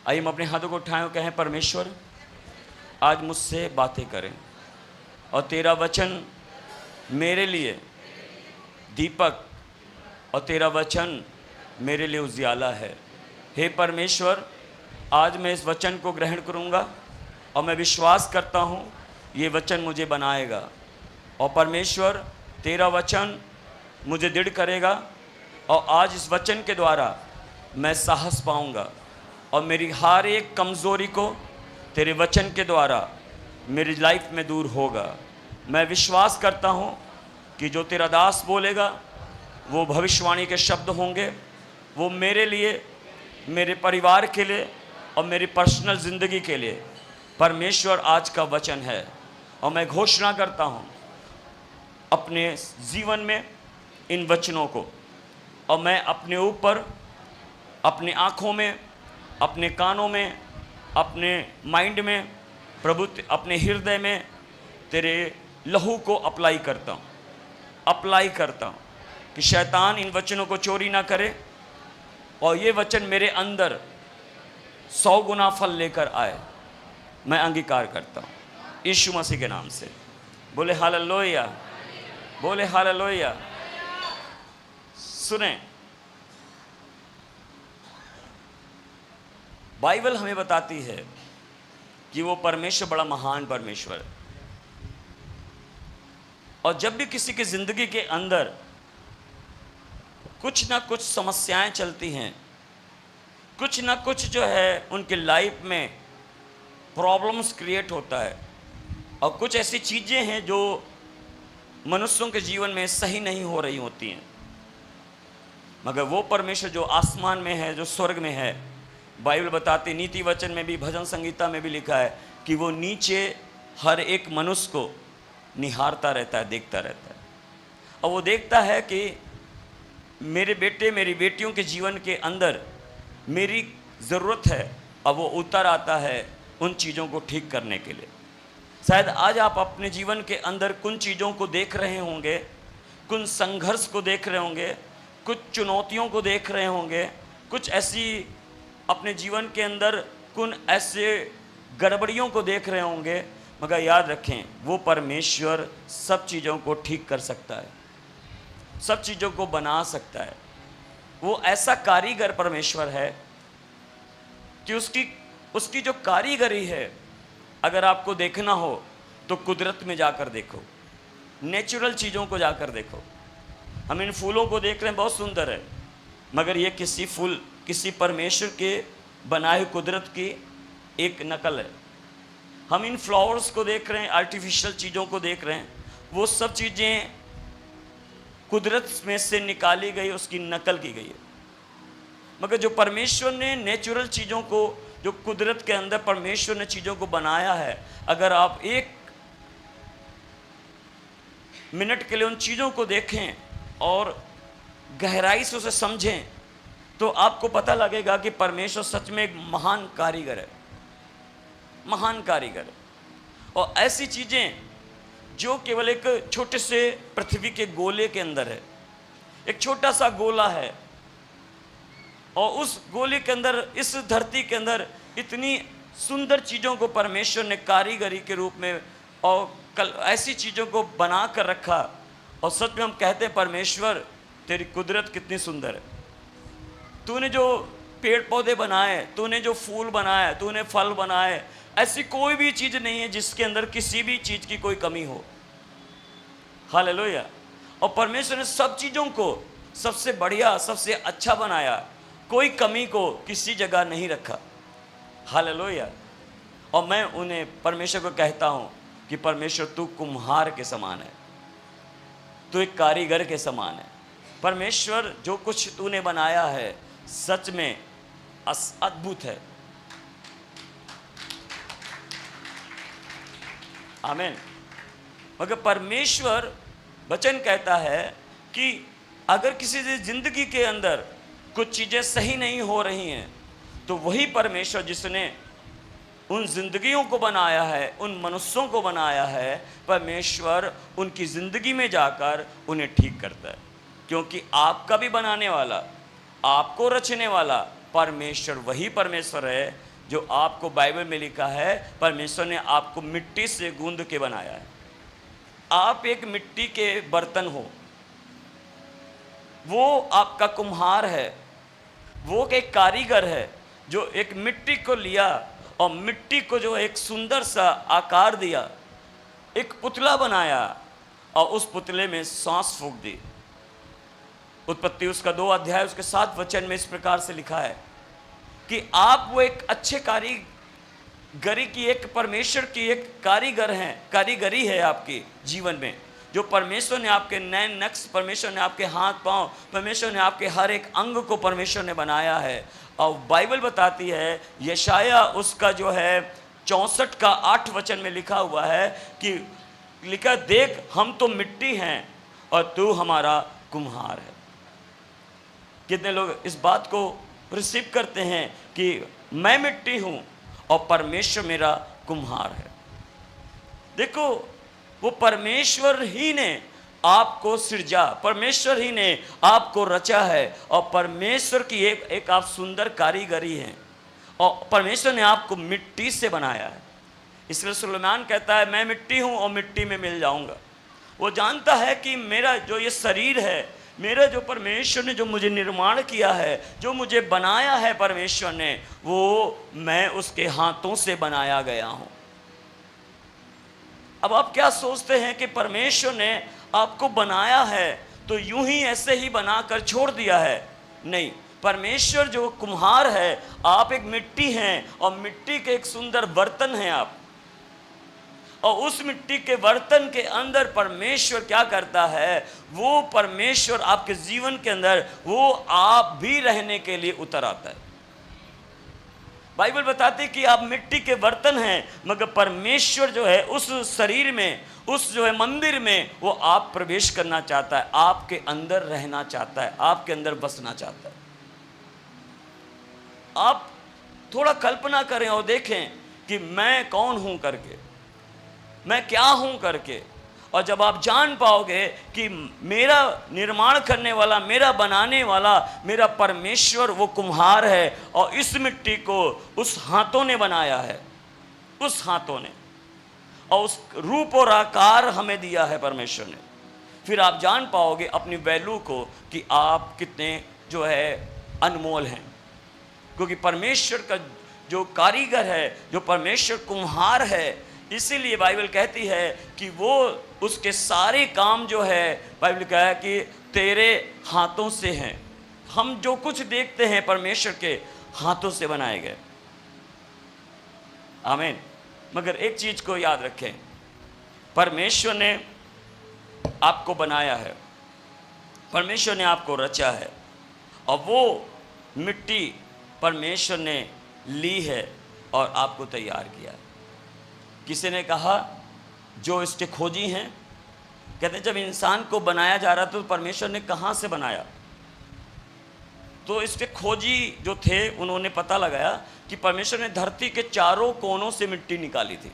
आइए हम अपने हाथों को उठाएं और कहें, परमेश्वर आज मुझसे बातें करें और तेरा वचन मेरे लिए दीपक और तेरा वचन मेरे लिए उजियाला है। हे परमेश्वर, आज मैं इस वचन को ग्रहण करूंगा और मैं विश्वास करता हूँ ये वचन मुझे बनाएगा। और परमेश्वर, तेरा वचन मुझे दृढ़ करेगा और आज इस वचन के द्वारा मैं साहस पाऊंगा और मेरी हर एक कमज़ोरी को तेरे वचन के द्वारा मेरी लाइफ में दूर होगा। मैं विश्वास करता हूँ कि जो तेरा दास बोलेगा वो भविष्यवाणी के शब्द होंगे, वो मेरे लिए, मेरे परिवार के लिए और मेरी पर्सनल ज़िंदगी के लिए परमेश्वर आज का वचन है। और मैं घोषणा करता हूँ अपने जीवन में इन वचनों को, और मैं अपने ऊपर, अपनी आँखों में, अपने कानों में, अपने माइंड में, प्रभु अपने हृदय में तेरे लहू को अप्लाई करता हूँ कि शैतान इन वचनों को चोरी ना करे और ये वचन मेरे अंदर 100 गुना फल लेकर आए। मैं अंगीकार करता हूँ यीशु मसीह के नाम से। बोले हालेलुया, बोले हालेलुया। सुने, बाइबल हमें बताती है कि वो परमेश्वर बड़ा महान परमेश्वर है। और जब भी किसी की ज़िंदगी के अंदर कुछ ना कुछ समस्याएं चलती हैं, कुछ ना कुछ जो है उनके लाइफ में प्रॉब्लम्स क्रिएट होता है और कुछ ऐसी चीज़ें हैं जो मनुष्यों के जीवन में सही नहीं हो रही होती हैं, मगर वो परमेश्वर जो आसमान में है, जो स्वर्ग में है, बाइबल बताती, नीति वचन में भी, भजन संगीता में भी लिखा है कि वो नीचे हर एक मनुष्य को निहारता रहता है, देखता रहता है। और वो देखता है कि मेरे बेटे, मेरी बेटियों के जीवन के अंदर मेरी ज़रूरत है, और वो उतर आता है उन चीज़ों को ठीक करने के लिए। शायद आज आप अपने जीवन के अंदर कुछ चीज़ों को देख रहे होंगे, कुछ संघर्ष को देख रहे होंगे, कुछ चुनौतियों को देख रहे होंगे, कुछ ऐसी अपने जीवन के अंदर कुछ ऐसे गड़बड़ियों को देख रहे होंगे, मगर याद रखें वो परमेश्वर सब चीज़ों को ठीक कर सकता है, सब चीज़ों को बना सकता है। वो ऐसा कारीगर परमेश्वर है कि उसकी जो कारीगरी है, अगर आपको देखना हो तो कुदरत में जाकर देखो, नेचुरल चीज़ों को जाकर देखो। हम इन फूलों को देख रहे हैं, बहुत सुंदर है, मगर ये किसी परमेश्वर के बनाए हुए कुदरत की एक नकल है। हम इन फ्लावर्स को देख रहे हैं, आर्टिफिशियल चीज़ों को देख रहे हैं, वो सब चीज़ें कुदरत में से निकाली गई, उसकी नकल की गई है। मगर जो परमेश्वर ने नेचुरल चीज़ों को, जो कुदरत के अंदर परमेश्वर ने चीज़ों को बनाया है, अगर आप 1 मिनट के लिए उन चीज़ों को देखें और गहराई से उसे समझें, तो आपको पता लगेगा कि परमेश्वर सच में एक महान कारीगर है, महान कारीगर है। और ऐसी चीज़ें जो केवल एक छोटे से पृथ्वी के गोले के अंदर है, एक छोटा सा गोला है, और उस गोले के अंदर, इस धरती के अंदर इतनी सुंदर चीज़ों को परमेश्वर ने कारीगरी के रूप में और ऐसी चीज़ों को बना कर रखा। और सच में हम कहते हैं, परमेश्वर तेरी कुदरत कितनी सुंदर है। तूने जो पेड़ पौधे बनाए, तूने जो फूल बनाए, तूने फल बनाए, ऐसी कोई भी चीज़ नहीं है जिसके अंदर किसी भी चीज़ की कोई कमी हो। हालेलुया। और परमेश्वर ने सब चीज़ों को सबसे बढ़िया, सबसे अच्छा बनाया, कोई कमी को किसी जगह नहीं रखा। हालेलुया। और मैं उन्हें, परमेश्वर को कहता हूँ कि परमेश्वर तू कुम्हार के समान है, तू एक कारीगर के समान है। परमेश्वर जो कुछ तूने बनाया है सच में अद्भुत है। आमीन। मगर परमेश्वर वचन कहता है कि अगर किसी की जिंदगी के अंदर कुछ चीज़ें सही नहीं हो रही हैं, तो वही परमेश्वर जिसने उन जिंदगियों को बनाया है, उन मनुष्यों को बनाया है, परमेश्वर उनकी ज़िंदगी में जाकर उन्हें ठीक करता है। क्योंकि आपका भी बनाने वाला, आपको रचने वाला परमेश्वर वही परमेश्वर है जो आपको बाइबल में लिखा है, परमेश्वर ने आपको मिट्टी से गूंद के बनाया है। आप एक मिट्टी के बर्तन हो, वो आपका कुम्हार है, वो एक कारीगर है जो एक मिट्टी को लिया और मिट्टी को जो एक सुंदर सा आकार दिया, एक पुतला बनाया और उस पुतले में सांस फूंक दी। उत्पत्ति उसका 2 अध्याय उसके 7 वचन में इस प्रकार से लिखा है कि आप वो एक अच्छे कारीगरी की, एक परमेश्वर की एक कारीगर हैं, कारीगरी है आपके जीवन में, जो परमेश्वर ने आपके नैन नक्श, परमेश्वर ने आपके हाथ पांव, परमेश्वर ने आपके हर एक अंग को परमेश्वर ने बनाया है। और बाइबल बताती है, यशाया उसका जो है 64 का 8 वचन में लिखा हुआ है कि लिखा, देख हम तो मिट्टी हैं और तू हमारा कुम्हार है। कितने लोग इस बात को रिसीव करते हैं कि मैं मिट्टी हूं और परमेश्वर मेरा कुम्हार है। देखो, वो परमेश्वर ही ने आपको सृजा, परमेश्वर ही ने आपको रचा है और परमेश्वर की एक आप सुंदर कारीगरी हैं और परमेश्वर ने आपको मिट्टी से बनाया है। इसलिए सुलेमान कहता है, मैं मिट्टी हूं और मिट्टी में मिल जाऊंगा। वो जानता है कि मेरा जो ये शरीर है, मेरा जो परमेश्वर ने जो मुझे निर्माण किया है, जो मुझे बनाया है परमेश्वर ने, वो मैं उसके हाथों से बनाया गया हूं। अब आप क्या सोचते हैं कि परमेश्वर ने आपको बनाया है तो यूं ही ऐसे ही बनाकर छोड़ दिया है? नहीं, परमेश्वर जो कुम्हार है, आप एक मिट्टी हैं और मिट्टी के एक सुंदर बर्तन हैं आप, और उस मिट्टी के बर्तन के अंदर परमेश्वर क्या करता है, वो परमेश्वर आपके जीवन के अंदर वो आप भी रहने के लिए उतर आता है। बाइबल बताती है कि आप मिट्टी के बर्तन हैं, मगर परमेश्वर जो है उस शरीर में, उस जो है मंदिर में, वो आप प्रवेश करना चाहता है, आपके अंदर रहना चाहता है, आपके अंदर बसना चाहता है। आप थोड़ा कल्पना करें और देखें कि मैं कौन हूं करके, मैं क्या हूं करके, और जब आप जान पाओगे कि मेरा निर्माण करने वाला, मेरा बनाने वाला, मेरा परमेश्वर वो कुम्हार है और इस मिट्टी को उस हाथों ने बनाया है, उस हाथों ने, और उस रूप और आकार हमें दिया है परमेश्वर ने, फिर आप जान पाओगे अपनी वैल्यू को कि आप कितने जो है अनमोल हैं। क्योंकि परमेश्वर का जो कारीगर है, जो परमेश्वर कुम्हार है, इसीलिए बाइबल कहती है कि वो उसके सारे काम जो है, बाइबल कहा है कि तेरे हाथों से हैं। हम जो कुछ देखते हैं परमेश्वर के हाथों से बनाए गए। आमीन। मगर एक चीज को याद रखें, परमेश्वर ने आपको बनाया है, परमेश्वर ने आपको रचा है और वो मिट्टी परमेश्वर ने ली है और आपको तैयार किया है। किसी ने कहा, जो इसके खोजी हैं, कहते हैं जब इंसान को बनाया जा रहा था तो परमेश्वर ने कहाँ से बनाया? तो इसके खोजी जो थे उन्होंने पता लगाया कि परमेश्वर ने धरती के चारों कोनों से मिट्टी निकाली थी,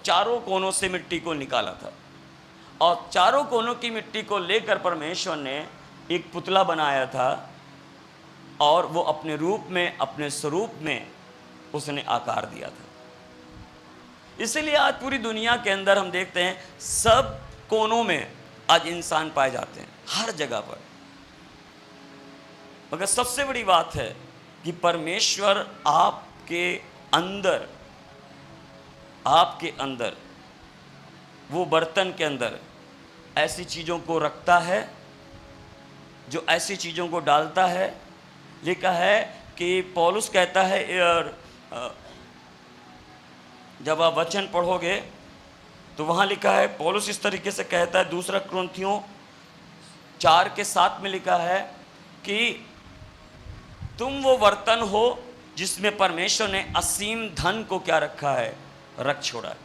चारों कोनों से मिट्टी को निकाला था, और चारों कोनों की मिट्टी को लेकर परमेश्वर ने एक पुतला बनाया था और वो अपने रूप में, अपने स्वरूप में उसने आकार दिया था। इसीलिए आज पूरी दुनिया के अंदर हम देखते हैं सब कोनों में आज इंसान पाए जाते हैं, हर जगह पर। मगर सबसे बड़ी बात है कि परमेश्वर आपके अंदर वो बर्तन के अंदर ऐसी चीज़ों को रखता है, जो ऐसी चीज़ों को डालता है। लिखा है कि पौलुस कहता है, और जब आप वचन पढ़ोगे तो वहाँ लिखा है, पौलुस इस तरीके से कहता है, 2 कुरिन्थियों 4:7 में लिखा है कि तुम वो बर्तन हो जिसमें परमेश्वर ने असीम धन को क्या रखा है, रख छोड़ा है।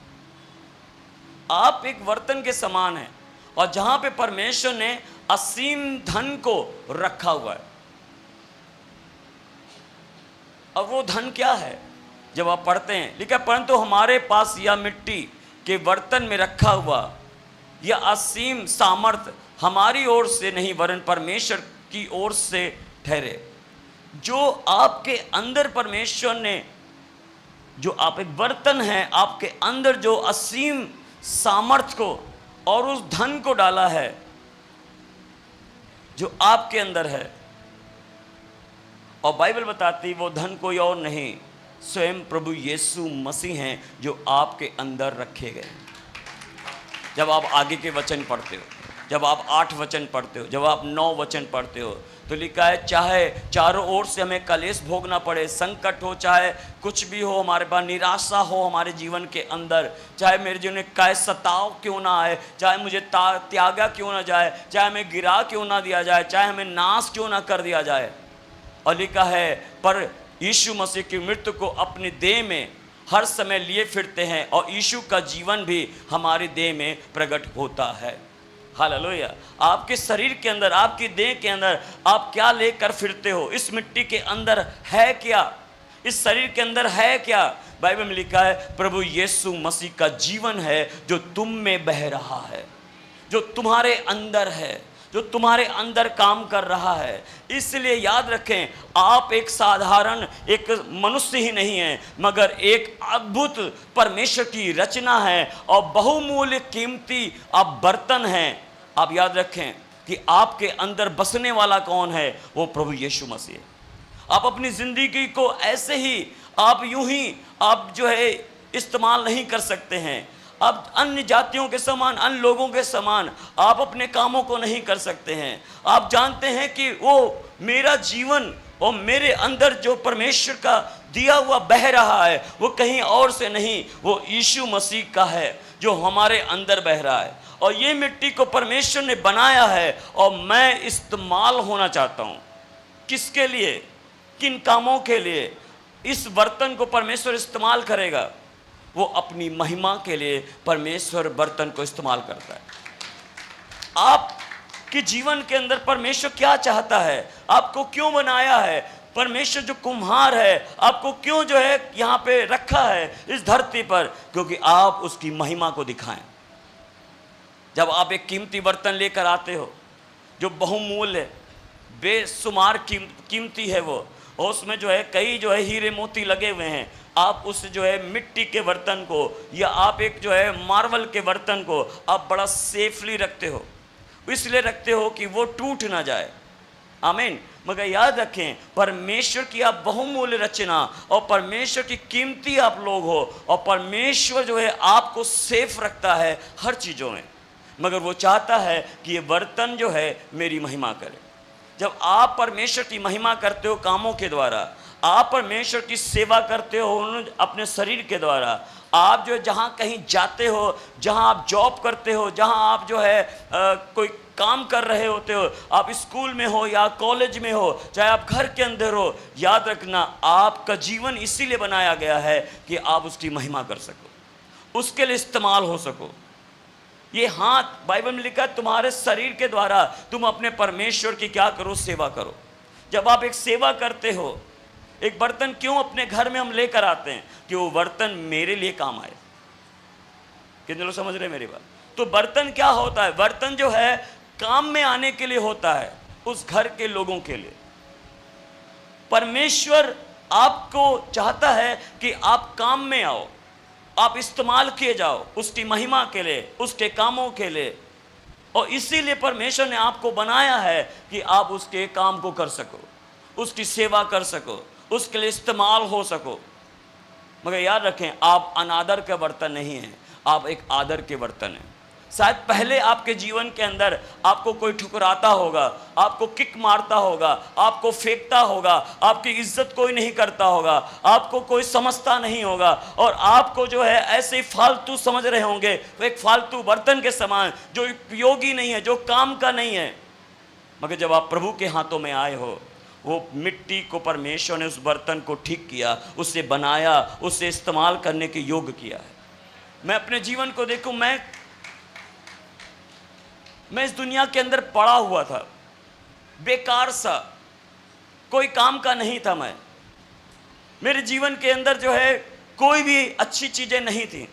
आप एक बर्तन के समान हैं और जहाँ पे परमेश्वर ने असीम धन को रखा हुआ है। अब वो धन क्या है? जब आप पढ़ते हैं, लिखा, परंतु हमारे पास यह मिट्टी के बर्तन में रखा हुआ यह असीम सामर्थ हमारी ओर से नहीं वरन परमेश्वर की ओर से ठहरे, जो आपके अंदर परमेश्वर ने, जो आप एक बर्तन है, आपके अंदर जो असीम सामर्थ्य को और उस धन को डाला है जो आपके अंदर है। और बाइबल बताती वो धन कोई और नहीं, स्वयं प्रभु यीशु मसीह हैं जो आपके अंदर रखे गए। जब आप आगे के वचन पढ़ते हो, जब आप 8 वचन पढ़ते हो, जब आप 9 वचन पढ़ते हो, तो लिखा है चाहे चारों ओर से हमें कलेश भोगना पड़े, संकट हो, चाहे कुछ भी हो, हमारे पास निराशा हो हमारे जीवन के अंदर, चाहे मेरे जीवन में काय सताव क्यों ना आए, चाहे मुझे त्यागा क्यों ना जाए, चाहे हमें गिरा क्यों ना दिया जाए, चाहे हमें नाश क्यों ना कर दिया जाए। और लिखा है पर यीशु मसीह की मृत्यु को अपने देह में हर समय लिए फिरते हैं और यीशु का जीवन भी हमारी देह में प्रकट होता है। हालेलुया। आपके शरीर के अंदर, आपकी देह के अंदर आप क्या लेकर फिरते हो? इस मिट्टी के अंदर है क्या? इस शरीर के अंदर है क्या? बाइबल में लिखा है प्रभु यीशु मसीह का जीवन है जो तुम में बह रहा है, जो तुम्हारे अंदर है, जो तुम्हारे अंदर काम कर रहा है। इसलिए याद रखें, आप एक साधारण एक मनुष्य ही नहीं हैं, मगर एक अद्भुत परमेश्वर की रचना है और बहुमूल्य कीमती आप बर्तन हैं। आप याद रखें कि आपके अंदर बसने वाला कौन है? वो प्रभु यीशु मसीह है। आप अपनी ज़िंदगी को ऐसे ही, आप यूं ही आप जो है इस्तेमाल नहीं कर सकते हैं। आप अन्य जातियों के समान, अन्य लोगों के समान आप अपने कामों को नहीं कर सकते हैं। आप जानते हैं कि वो मेरा जीवन और मेरे अंदर जो परमेश्वर का दिया हुआ बह रहा है वो कहीं और से नहीं, वो यीशु मसीह का है जो हमारे अंदर बह रहा है। और ये मिट्टी को परमेश्वर ने बनाया है और मैं इस्तेमाल होना चाहता हूँ। किसके लिए? किन कामों के लिए इस बर्तन को परमेश्वर इस्तेमाल करेगा? वो अपनी महिमा के लिए परमेश्वर बर्तन को इस्तेमाल करता है। आपके जीवन के अंदर परमेश्वर क्या चाहता है? आपको क्यों बनाया है? परमेश्वर जो कुम्हार है आपको क्यों जो है यहाँ पे रखा है इस धरती पर? क्योंकि आप उसकी महिमा को दिखाएं। जब आप एक कीमती बर्तन लेकर आते हो जो बहुमूल्य बेशुमार कीमती है वो, और उसमें जो है कई जो है हीरे मोती लगे हुए हैं, आप उस जो है मिट्टी के बर्तन को या आप एक जो है मार्बल के बर्तन को आप बड़ा सेफली रखते हो। इसलिए रखते हो कि वो टूट ना जाए। आमीन। मगर याद रखें, परमेश्वर की आप बहुमूल्य रचना और परमेश्वर की कीमती आप लोग हो, और परमेश्वर जो है आपको सेफ रखता है हर चीज़ों में। मगर वो चाहता है कि ये बर्तन जो है मेरी महिमा करे। जब आप परमेश्वर की महिमा करते हो कामों के द्वारा, आप परमेश्वर की सेवा करते हो अपने शरीर के द्वारा, आप जो जहाँ कहीं जाते हो, जहाँ आप जॉब करते हो, जहाँ आप जो है कोई काम कर रहे होते हो, आप स्कूल में हो या कॉलेज में हो, चाहे आप घर के अंदर हो, याद रखना आपका जीवन इसीलिए बनाया गया है कि आप उसकी महिमा कर सको, उसके लिए इस्तेमाल हो सको। ये हाथ बाइबल में लिखा है तुम्हारे शरीर के द्वारा तुम अपने परमेश्वर की क्या करो? सेवा करो। जब आप एक सेवा करते हो, एक बर्तन क्यों अपने घर में हम लेकर आते हैं? कि वो बर्तन मेरे लिए काम आए। कितने लोग समझ रहे मेरी बात? तो बर्तन क्या होता है? बर्तन जो है काम में आने के लिए होता है, उस घर के लोगों के लिए। परमेश्वर आपको चाहता है कि आप काम में आओ, आप इस्तेमाल किए जाओ उसकी महिमा के लिए, उसके कामों के लिए। और इसीलिए परमेश्वर ने आपको बनाया है कि आप उसके काम को कर सको, उसकी सेवा कर सको, उसके लिए इस्तेमाल हो सको। मगर याद रखें, आप अनादर के बर्तन नहीं हैं, आप एक आदर के बर्तन हैं। शायद पहले आपके जीवन के अंदर आपको कोई ठुकराता होगा, आपको किक मारता होगा, आपको फेंकता होगा, आपकी इज्जत कोई नहीं करता होगा, आपको कोई समझता नहीं होगा, और आपको जो है ऐसे ही फालतू समझ रहे होंगे, एक फालतू बर्तन के समान जो उपयोगी नहीं है, जो काम का नहीं है। मगर जब आप प्रभु के हाथों में आए हो, वो मिट्टी को परमेश्वर ने उस बर्तन को ठीक किया, उससे बनाया, उससे इस्तेमाल करने के योग्य किया है। मैं अपने जीवन को देखूं, मैं इस दुनिया के अंदर पड़ा हुआ था, बेकार सा, कोई काम का नहीं था। मेरे जीवन के अंदर जो है कोई भी अच्छी चीज़ें नहीं थी,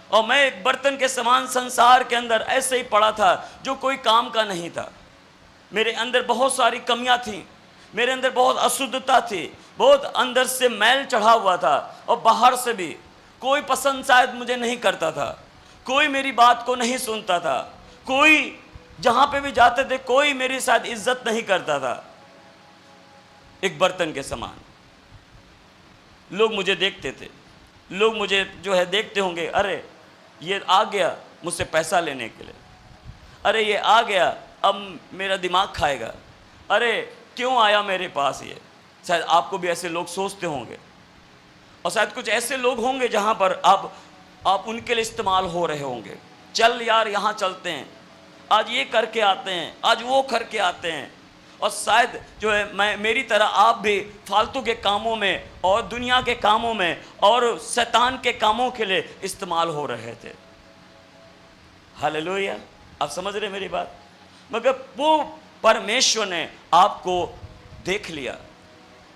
और मैं एक बर्तन के समान संसार के अंदर ऐसे ही पड़ा था जो कोई काम का नहीं था। मेरे अंदर बहुत सारी कमियां थी, मेरे अंदर बहुत अशुद्धता थी, बहुत अंदर से मैल चढ़ा हुआ था, और बाहर से भी कोई पसंद शायद मुझे नहीं करता था, कोई मेरी बात को नहीं सुनता था, कोई जहां पे भी जाते थे कोई मेरी शायद इज्जत नहीं करता था। एक बर्तन के समान लोग मुझे देखते थे, लोग मुझे जो है देखते होंगे, अरे ये आ गया मुझसे पैसा लेने के लिए, अरे ये आ गया अब मेरा दिमाग खाएगा, अरे क्यों आया मेरे पास ये। शायद आपको भी ऐसे लोग सोचते होंगे, और शायद कुछ ऐसे लोग होंगे जहां पर आप उनके लिए इस्तेमाल हो रहे होंगे। चल यार यहाँ चलते हैं, आज ये करके आते हैं, आज वो करके आते हैं, और शायद जो है मेरी तरह आप भी फालतू के कामों में और दुनिया के कामों में और शैतान के कामों के लिए इस्तेमाल हो रहे थे। हालेलुया, आप समझ रहे मेरी बात। मगर वो परमेश्वर ने आपको देख लिया,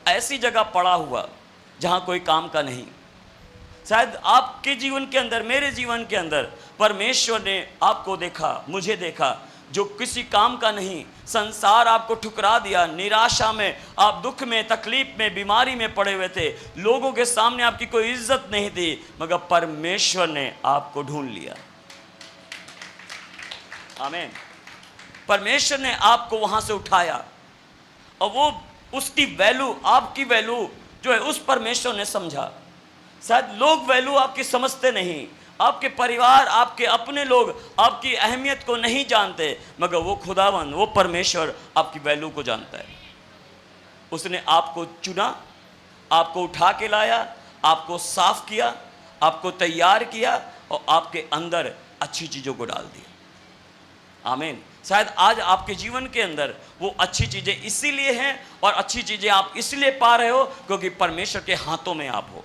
ऐसी जगह पड़ा हुआ जहां कोई काम का नहीं। शायद आपके जीवन के अंदर, मेरे जीवन के अंदर परमेश्वर ने आपको देखा, मुझे देखा, जो किसी काम का नहीं। संसार आपको ठुकरा दिया, निराशा में, आप दुख में, तकलीफ में, बीमारी में पड़े हुए थे, लोगों के सामने आपकी कोई इज्जत नहीं थी, मगर परमेश्वर ने आपको ढूंढ लिया। आमीन। परमेश्वर ने आपको वहां से उठाया, और वो उसकी वैल्यू, आपकी वैल्यू जो है उस परमेश्वर ने समझा। शायद लोग वैल्यू आपकी समझते नहीं, आपके परिवार, आपके अपने लोग आपकी अहमियत को नहीं जानते, मगर वो खुदावन, वो परमेश्वर आपकी वैल्यू को जानता है। उसने आपको चुना, आपको उठा के लाया, आपको साफ किया, आपको तैयार किया, और आपके अंदर अच्छी चीज़ों को डाल दिया। आमीन। शायद आज आपके जीवन के अंदर वो अच्छी चीज़ें इसीलिए हैं, और अच्छी चीज़ें आप इसलिए पा रहे हो क्योंकि परमेश्वर के हाथों में आप हो।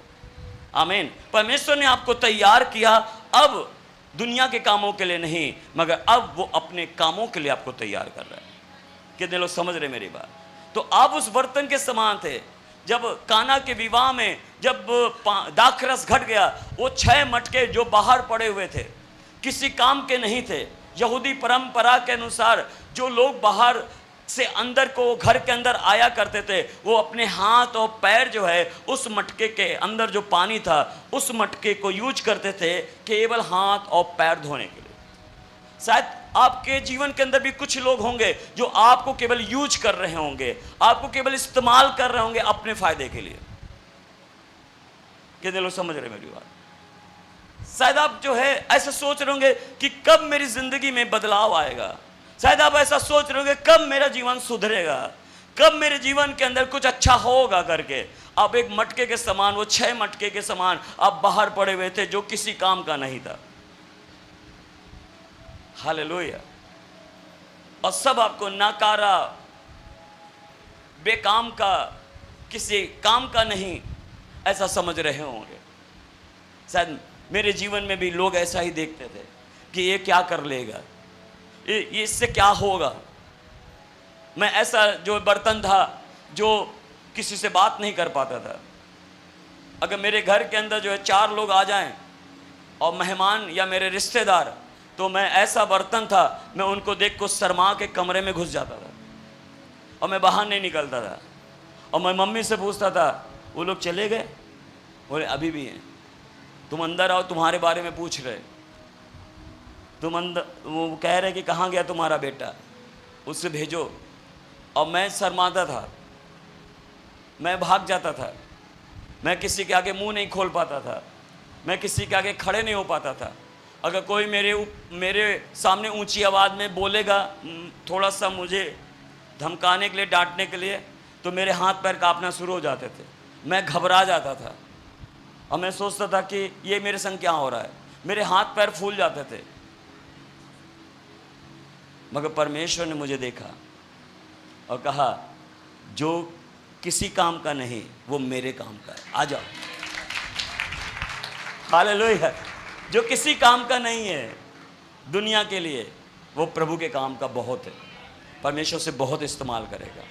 आमीन। परमेश्वर ने आपको तैयार किया, अब दुनिया के कामों के लिए नहीं, मगर अब वो अपने कामों के लिए आपको तैयार कर रहा है। कितने लोग समझ रहे मेरी बात। तो आप उस बर्तन के समान थे। जब काना के विवाह में जब दाखरस घट गया, वो 6 मटके जो बाहर पड़े हुए थे, किसी काम के नहीं थे। यहूदी परंपरा के अनुसार जो लोग बाहर से अंदर को घर के अंदर आया करते थे, वो अपने हाथ और पैर जो है उस मटके के अंदर जो पानी था उस मटके को यूज करते थे केवल हाथ और पैर धोने के लिए। शायद आपके जीवन के अंदर भी कुछ लोग होंगे जो आपको केवल यूज कर रहे होंगे, आपको केवल इस्तेमाल कर रहे होंगे अपने फायदे के लिए। कितने लोग समझ रहे मेरी बात। शायद आप जो है ऐसे सोच रहे होंगे कि कब मेरी जिंदगी में बदलाव आएगा। शायद आप ऐसा सोच रहे होंगे कब मेरा जीवन सुधरेगा, कब मेरे जीवन के अंदर कुछ अच्छा होगा करके। आप एक मटके के समान, वो 6 मटके के समान आप बाहर पड़े हुए थे जो किसी काम का नहीं था। हालेलुया। और सब आपको नाकारा, बेकाम का, किसी काम का नहीं ऐसा समझ रहे होंगे। शायद मेरे जीवन में भी लोग ऐसा ही देखते थे कि ये क्या कर लेगा, ये इससे क्या होगा। मैं ऐसा जो बर्तन था जो किसी से बात नहीं कर पाता था। अगर मेरे घर के अंदर जो है 4 लोग आ जाएं और मेहमान या मेरे रिश्तेदार, तो मैं ऐसा बर्तन था, मैं उनको देख को शर्मा के कमरे में घुस जाता था और मैं बाहर नहीं निकलता था। और मैं मम्मी से पूछता था, वो लोग चले गए? बोले अभी भी हैं। तुम अंदर आओ, तुम्हारे बारे में पूछ रहे। तुम अंदर, वो कह रहे कि कहाँ गया तुम्हारा बेटा, उससे भेजो। और मैं शर्माता था, मैं भाग जाता था, मैं किसी के आगे मुंह नहीं खोल पाता था, मैं किसी के आगे खड़े नहीं हो पाता था। अगर कोई मेरे सामने ऊंची आवाज़ में बोलेगा, थोड़ा सा मुझे धमकाने के लिए, डांटने के लिए, तो मेरे हाथ पैर कांपना शुरू हो जाते थे, मैं घबरा जाता था और मैं सोचता था कि ये मेरे संग क्या हो रहा है। मेरे हाथ पैर फूल जाते थे। मगर परमेश्वर ने मुझे देखा और कहा, जो किसी काम का नहीं वो मेरे काम का है, आ जाओ। हालेलुया। जो किसी काम का नहीं है दुनिया के लिए, वो प्रभु के काम का बहुत है। परमेश्वर से बहुत इस्तेमाल करेगा।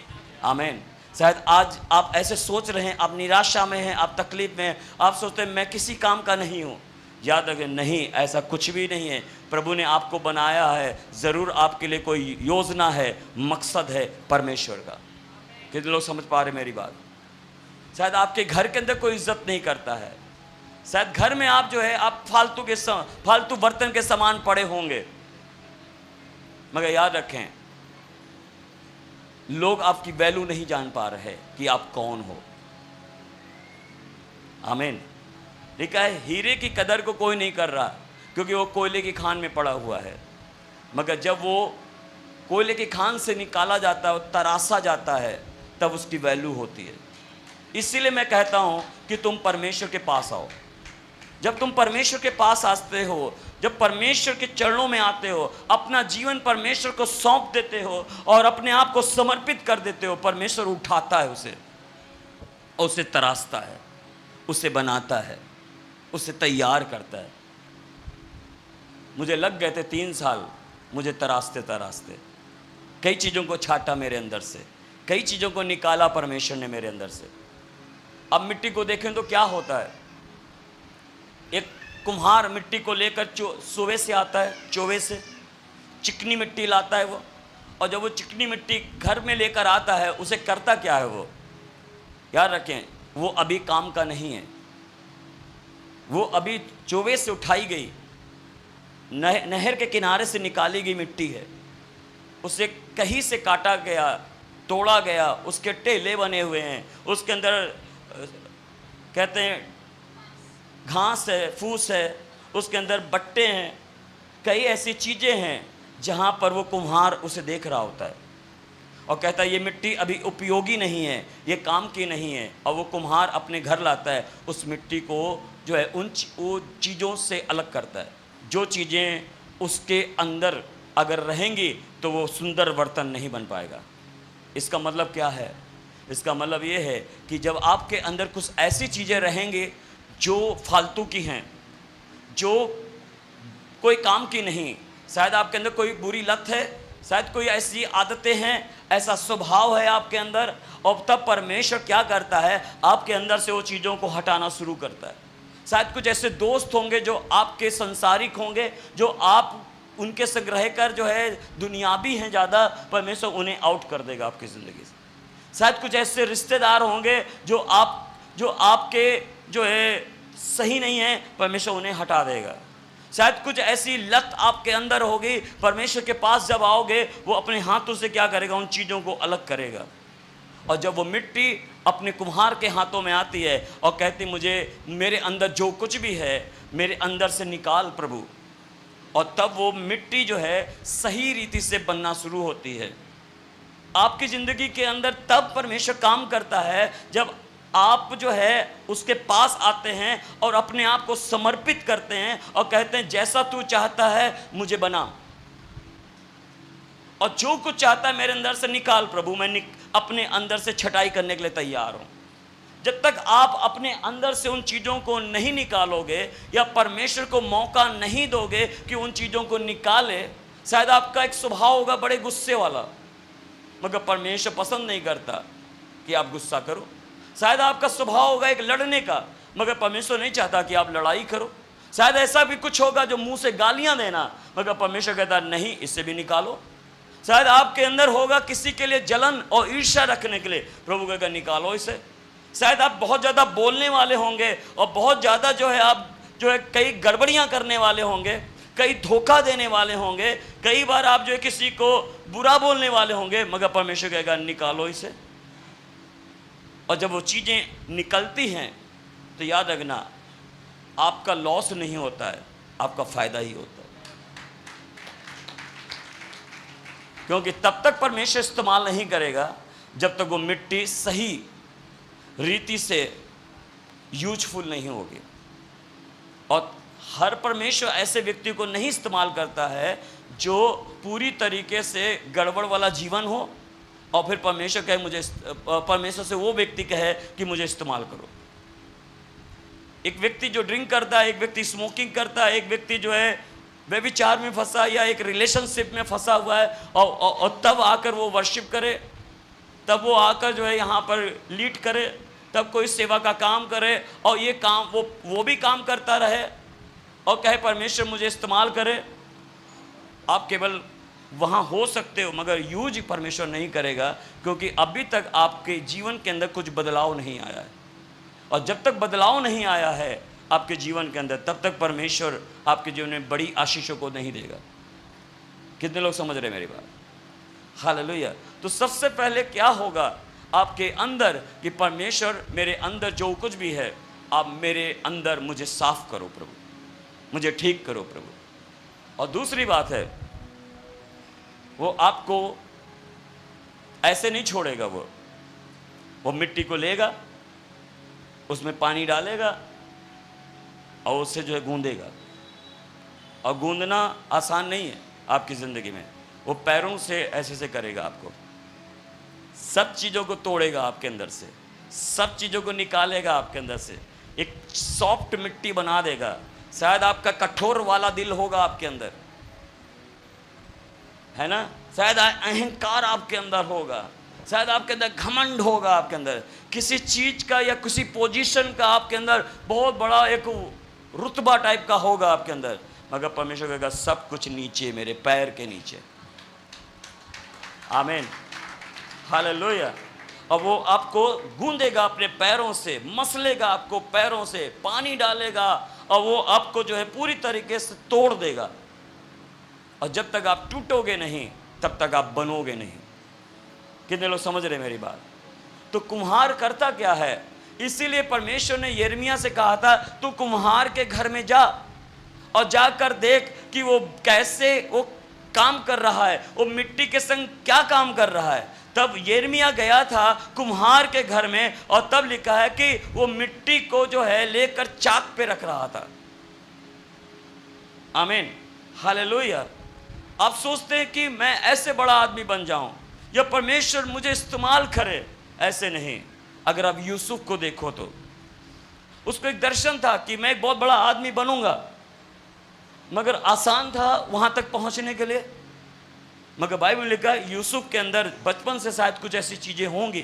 आमीन। शायद आज आप ऐसे सोच रहे हैं, आप निराशा में हैं, आप तकलीफ में हैं, आप सोचते हैं मैं किसी काम का नहीं हूँ। याद रखें, नहीं, ऐसा कुछ भी नहीं है। प्रभु ने आपको बनाया है, ज़रूर आपके लिए कोई योजना है, मकसद है परमेश्वर का। कितने लोग समझ पा रहे मेरी बात? शायद आपके घर के अंदर कोई इज्जत नहीं करता है, शायद घर में आप जो है आप फालतू बर्तन के सामान पड़े होंगे, मगर याद रखें लोग आपकी वैल्यू नहीं जान पा रहे कि आप कौन हो। आमीन। लिखा है हीरे की कदर को कोई नहीं कर रहा क्योंकि वो कोयले की खान में पड़ा हुआ है, मगर जब वो कोयले की खान से निकाला जाता है, तराशा जाता है, तब उसकी वैल्यू होती है। इसीलिए मैं कहता हूं कि तुम परमेश्वर के पास आओ। जब तुम परमेश्वर के पास आते हो, जब परमेश्वर के चरणों में आते हो, अपना जीवन परमेश्वर को सौंप देते हो और अपने आप को समर्पित कर देते हो, परमेश्वर उठाता है उसे और उसे तराशता है, उसे बनाता है, उसे तैयार करता है। मुझे लग गए थे 3 साल मुझे तराशते तराशते, कई चीज़ों को छाटा मेरे अंदर से, कई चीज़ों को निकाला परमेश्वर ने मेरे अंदर से। अब मिट्टी को देखें तो क्या होता है, एक कुम्हार मिट्टी को लेकर सुबह से आता है, चोवे से चिकनी मिट्टी लाता है वो, और जब वो चिकनी मिट्टी घर में लेकर आता है उसे करता क्या है वो, याद रखें वो अभी काम का नहीं है, वो अभी चोवे से उठाई गई नहर के किनारे से निकाली गई मिट्टी है, उसे कहीं से काटा गया, तोड़ा गया, उसके टेले बने हुए हैं, उसके अंदर कहते हैं घास है, फूस है, उसके अंदर बट्टे हैं, कई ऐसी चीज़ें हैं जहाँ पर वो कुम्हार उसे देख रहा होता है और कहता है ये मिट्टी अभी उपयोगी नहीं है, ये काम की नहीं है, और वो कुम्हार अपने घर लाता है, उस मिट्टी को जो है उन चीज़ों से अलग करता है। जो चीज़ें उसके अंदर अगर रहेंगी तो वो सुंदर बर्तन नहीं बन पाएगा। इसका मतलब क्या है? इसका मतलब ये है कि जब आपके अंदर कुछ ऐसी चीज़ें रहेंगी जो फालतू की हैं, जो कोई काम की नहीं, शायद आपके अंदर कोई बुरी लत है, शायद कोई ऐसी आदतें हैं, ऐसा स्वभाव है आपके अंदर, और तब परमेश्वर क्या करता है, आपके अंदर से वो चीज़ों को हटाना शुरू करता है। शायद कुछ ऐसे दोस्त होंगे जो आपके संसारिक होंगे, जो आप उनके संग रहकर जो है दुनियावी हैं ज़्यादा, परमेश्वर उन्हें आउट कर देगा आपकी ज़िंदगी से। शायद कुछ ऐसे रिश्तेदार होंगे जो आपके जो है सही नहीं है, परमेश्वर उन्हें हटा देगा। शायद कुछ ऐसी लत आपके अंदर होगी, परमेश्वर के पास जब आओगे वो अपने हाथों से क्या करेगा, उन चीज़ों को अलग करेगा। और जब वो मिट्टी अपने कुम्हार के हाथों में आती है और कहती मुझे मेरे अंदर जो कुछ भी है मेरे अंदर से निकाल प्रभु, और तब वो मिट्टी जो है सही रीति से बनना शुरू होती है आपकी ज़िंदगी के अंदर। तब परमेश्वर काम करता है जब आप जो है उसके पास आते हैं और अपने आप को समर्पित करते हैं और कहते हैं जैसा तू चाहता है मुझे बना, और जो कुछ चाहता है मेरे अंदर से निकाल प्रभु, मैं अपने अंदर से छटाई करने के लिए तैयार हूं। जब तक आप अपने अंदर से उन चीज़ों को नहीं निकालोगे या परमेश्वर को मौका नहीं दोगे कि उन चीज़ों को निकाले, शायद आपका एक स्वभाव होगा बड़े गुस्से वाला, मगर परमेश्वर पसंद नहीं करता कि आप गुस्सा करो। शायद आपका स्वभाव होगा एक लड़ने का, मगर परमेश्वर नहीं चाहता कि आप लड़ाई करो। शायद ऐसा भी कुछ होगा जो मुंह से गालियां देना, मगर परमेश्वर कहता नहीं, इससे भी निकालो। शायद आपके अंदर होगा किसी के लिए जलन और ईर्ष्या रखने के लिए, प्रभु कहता निकालो इसे। शायद आप बहुत ज़्यादा बोलने वाले होंगे और बहुत ज़्यादा जो है आप जो है कई गड़बड़ियाँ करने वाले होंगे, कई धोखा देने वाले होंगे, कई बार आप जो है किसी को बुरा बोलने वाले होंगे, मगर परमेश्वर कहेगा निकालो इसे। और जब वो चीज़ें निकलती हैं तो याद रखना आपका लॉस नहीं होता है, आपका फ़ायदा ही होता है, क्योंकि तब तक परमेश्वर इस्तेमाल नहीं करेगा जब तक वो मिट्टी सही रीति से यूजफुल नहीं होगी। और हर परमेश्वर ऐसे व्यक्ति को नहीं इस्तेमाल करता है जो पूरी तरीके से गड़बड़ वाला जीवन हो और फिर परमेश्वर कहे मुझे, परमेश्वर से वो व्यक्ति कहे कि मुझे इस्तेमाल करो। एक व्यक्ति जो ड्रिंक करता है, एक व्यक्ति स्मोकिंग करता है, एक व्यक्ति जो है व्यभिचार में फंसा या एक रिलेशनशिप में फंसा हुआ है और तब आकर वो वर्शिप करे, तब वो आकर जो है यहाँ पर लीड करे, तब कोई सेवा का काम करे और ये काम वो भी काम करता रहे और कहे परमेश्वर मुझे इस्तेमाल करे। आप केवल वहाँ हो सकते हो, मगर यूज परमेश्वर नहीं करेगा, क्योंकि अभी तक आपके जीवन के अंदर कुछ बदलाव नहीं आया है। और जब तक बदलाव नहीं आया है आपके जीवन के अंदर, तब तक परमेश्वर आपके जीवन में बड़ी आशीषों को नहीं देगा। कितने लोग समझ रहे मेरी बात? हालेलुया। तो सबसे पहले क्या होगा आपके अंदर कि परमेश्वर मेरे अंदर जो कुछ भी है, आप मेरे अंदर मुझे साफ करो प्रभु, मुझे ठीक करो प्रभु। और दूसरी बात है, वो आपको ऐसे नहीं छोड़ेगा। वो मिट्टी को लेगा, उसमें पानी डालेगा और उससे जो है गूंदेगा। और गूंदना आसान नहीं है आपकी ज़िंदगी में। वो पैरों से ऐसे से करेगा, आपको सब चीज़ों को तोड़ेगा आपके अंदर से, सब चीज़ों को निकालेगा आपके अंदर से, एक सॉफ्ट मिट्टी बना देगा। शायद आपका कठोर वाला दिल होगा आपके अंदर, है ना, शायद अहंकार आपके अंदर होगा, शायद आपके अंदर घमंड होगा, आपके अंदर किसी चीज़ का या किसी पोजीशन का आपके अंदर बहुत बड़ा एक रुतबा टाइप का होगा आपके अंदर। मगर परमेश्वर कहेगा सब कुछ नीचे, मेरे पैर के नीचे। आमीन, हालेलुया। और वो आपको गूंदेगा अपने पैरों से, मसलेगा आपको पैरों से, पानी डालेगा और वो आपको जो है पूरी तरीके से तोड़ देगा। और जब तक आप टूटोगे नहीं तब तक आप बनोगे नहीं। कितने लोग समझ रहे मेरी बात? तो कुम्हार करता क्या है? इसीलिए परमेश्वर ने यिर्मयाह से कहा था तू कुम्हार के घर में जा और जाकर देख कि वो कैसे वो काम कर रहा है, वो मिट्टी के संग क्या काम कर रहा है। तब यिर्मयाह गया था कुम्हार के घर में और तब लिखा है कि वो मिट्टी को जो है लेकर चाक पे रख रहा था। आमीन, हालेलुया। आप सोचते हैं कि मैं ऐसे बड़ा आदमी बन जाऊं या परमेश्वर मुझे इस्तेमाल करे, ऐसे नहीं। अगर आप यूसुफ को देखो तो उसको एक दर्शन था कि मैं एक बहुत बड़ा आदमी बनूंगा, मगर आसान था वहां तक पहुंचने के लिए। मगर बाइबल लिखा है यूसुफ के अंदर बचपन से शायद कुछ ऐसी चीज़ें होंगी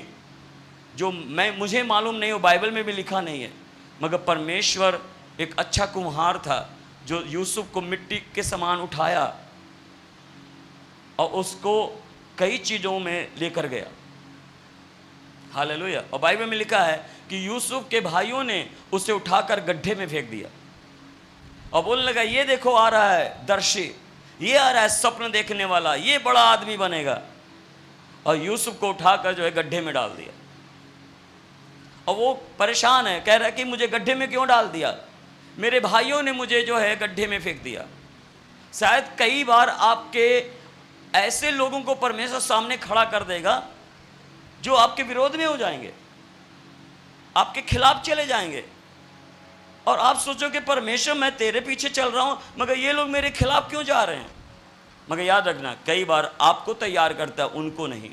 जो मुझे मालूम नहीं हो, बाइबल में भी लिखा नहीं है। मगर परमेश्वर एक अच्छा कुम्हार था जो यूसुफ को मिट्टी के समान उठाया और उसको कई चीज़ों में लेकर गया। हालेलुया। और बाइबल में लिखा है कि यूसुफ के भाइयों ने उसे उठाकर गड्ढे में फेंक दिया और बोलने लगा ये देखो आ रहा है दर्शी, ये आ रहा है स्वप्न देखने वाला, ये बड़ा आदमी बनेगा। और यूसुफ को उठाकर जो है गड्ढे में डाल दिया। और वो परेशान है, कह रहा है कि मुझे गड्ढे में क्यों डाल दिया, मेरे भाइयों ने मुझे जो है गड्ढे में फेंक दिया। शायद कई बार आपके ऐसे लोगों को परमेश्वर सामने खड़ा कर देगा जो आपके विरोध में हो जाएंगे, आपके खिलाफ चले जाएंगे। और आप सोचो कि परमेश्वर मैं तेरे पीछे चल रहा हूं मगर ये लोग मेरे खिलाफ क्यों जा रहे हैं। मगर याद रखना कई बार आपको तैयार करता है, उनको नहीं।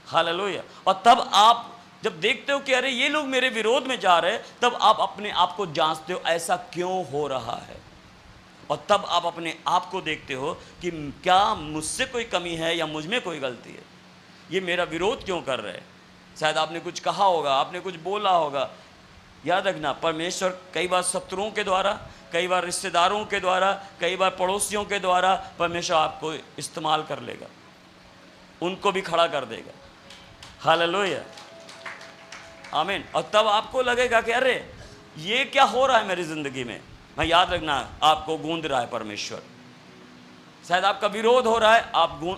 हालेलुया। और तब आप जब देखते हो कि अरे ये लोग मेरे विरोध में जा रहे हैं, तब आप अपने आप को जांचते हो ऐसा क्यों हो रहा है। और तब आप अपने आप को देखते हो कि क्या मुझसे कोई कमी है या मुझ में कोई गलती है, ये मेरा विरोध क्यों कर रहे हैं। शायद आपने कुछ कहा होगा, आपने कुछ बोला होगा। याद रखना परमेश्वर कई बार शत्रुओं के द्वारा, कई बार रिश्तेदारों के द्वारा, कई बार पड़ोसियों के द्वारा परमेश्वर आपको इस्तेमाल कर लेगा, उनको भी खड़ा कर देगा। हालेलुया, आमीन। और तब आपको लगेगा कि अरे ये क्या हो रहा है मेरी ज़िंदगी में। मैं याद रखना आपको गूंद रहा है परमेश्वर। शायद आपका विरोध हो रहा है,